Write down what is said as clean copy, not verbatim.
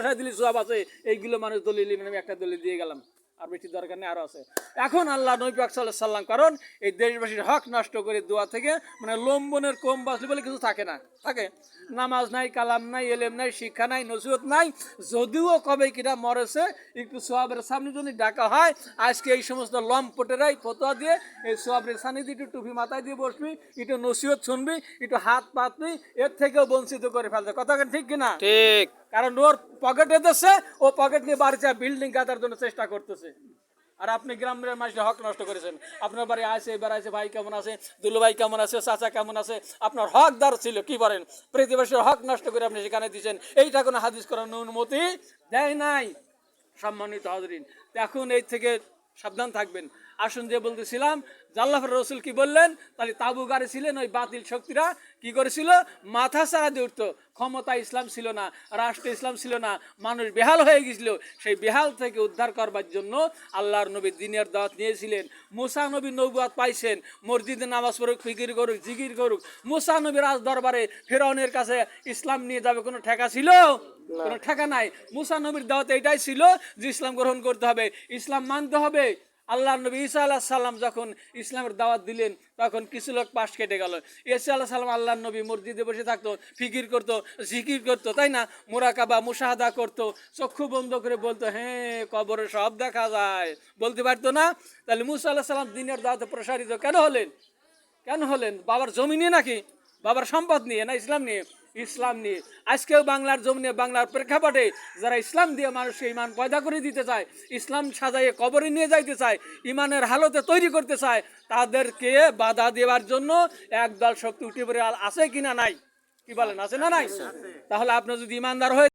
মাদ্রাসায় দিলে সওয়াব আছে, এইগুলো মানুষ দলিল নেন, আমি একটা দলিল দিয়ে গেলাম, আর বেশি দরকার নেই, আরো আছে। এখন আল্লাহ নবী পাক সাল্লাল্লাহু আলাইহি সাল্লাম, কারণ এই দেশবাসীর হক নষ্ট করে দোয়া থেকে মানে লম্বনের কম বাঁচলে বলে কিছু থাকে না, থাকে নামাজ নাই, কালাম নাই, এলেম নাই, শিক্ষা নাই, নসিহত নাই, যদিও কবে কিনা মরেছে একটু সোয়াবের সামনে যদি ডাকা হয়, আজকে এই সমস্ত লম্পটেরাই ফতোয়া দিয়ে এই সোয়াবের সান্নিধ্যে একটু টুপি মাথায় দিয়ে বসবি, একটু নসিহত শুনবি, একটু হাত পাতবি, এর থেকেও বঞ্চিত করে ফেলছে। কথা ঠিক কিনা? ঠিক। কারণ ওর পকেটে দিচ্ছে, ও পকেট নিয়ে বাড়িতে বিল্ডিং গাঁথার জন্য চেষ্টা করতেছে, আর আপনি গ্রামের মানুষের হক নষ্ট করেছেন। আপনার বাড়ি আসে, এবার আছে, ভাই কেমন আছে, দুলু ভাই কেমন আছে, চাচা কেমন আছে, আপনার হকদার ছিল, কি বলেন, প্রতিবেশীর হক নষ্ট করে আপনি সেখানে দিচ্ছেন, এইটা কোনো হাদিস করার অনুমতি দেয় নাই। সম্মানিত হাজরিন, এখন এই থেকে সাবধান থাকবেন। আসুন, যে বলতেছিলাম, আল্লাহর রাসূল কি বললেন, তাহলে তাবু গাড়ি ছিলেন, ওই বাতিল শক্তিরা কি করেছিল, মাথা চাড়া দিয়ে উঠতো। ক্ষমতা ইসলাম ছিল না, রাষ্ট্র ইসলাম ছিল না, মানুষ বেহাল হয়ে গেছিল। সেই বেহাল থেকে উদ্ধার করবার জন্য আল্লাহর নবী দ্বীনের দাওয়াত নিয়েছিলেন। মুসা নবী নবুয়ত পাইছেন, মসজিদে নামাজ পড়ুক, ফিকির করুক, জিকির করুক। মুসা নবী রাজ দরবারে ফেরাউনের কাছে ইসলাম নিয়ে যাবে, কোনো ঠেকা ছিল? কোনো ঠেকা নাই। মুসা নবীর দাওয়াত এটাই ছিল যে ইসলাম গ্রহণ করতে হবে, ইসলাম মানতে হবে। আল্লাহ নবী ঈসা আলাইহিস সালাম যখন ইসলামের দাওয়াত দিলেন, তখন কিছু লোক পাশ কেটে গেল। ঈসা আলাইহিস সালাম আল্লাহ নবী মসজিদে বসে থাকতো, ফিকির করতো, জিকির করতো, তাই না, মুরাকাবা মুশাহাদা করতো, চক্ষু বন্ধ করে বলতো, হ্যাঁ কবরে সব দেখা যায়, বলতে পারতো না? তাহলে মুসা আলাইহিস সালাম দ্বীনের দাওয়াতে প্রসারিত কেন হলেন? কেন হলেন? বাবার জমি নিয়ে নাকি, বাবার সম্পদ নিয়ে, না ইসলাম নিয়ে? ইসলাম নিয়ে। আজকেও বাংলার জমিনে, বাংলার প্রেক্ষাপটে যারা ইসলাম দিয়ে মানুষকে ইমান পয়দা করে দিতে চায়, ইসলাম সাজাইয়ে কবরে নিয়ে যাইতে চায়, ইমানের হালতে তৈরি করতে চায়, তাদেরকে বাধা দেওয়ার জন্য একদল শক্তি উঠে পড়ে আছে কিনা নাই? কি বলেন, আছে না নাই? তাহলে আপনি যদি ইমানদার হয়ে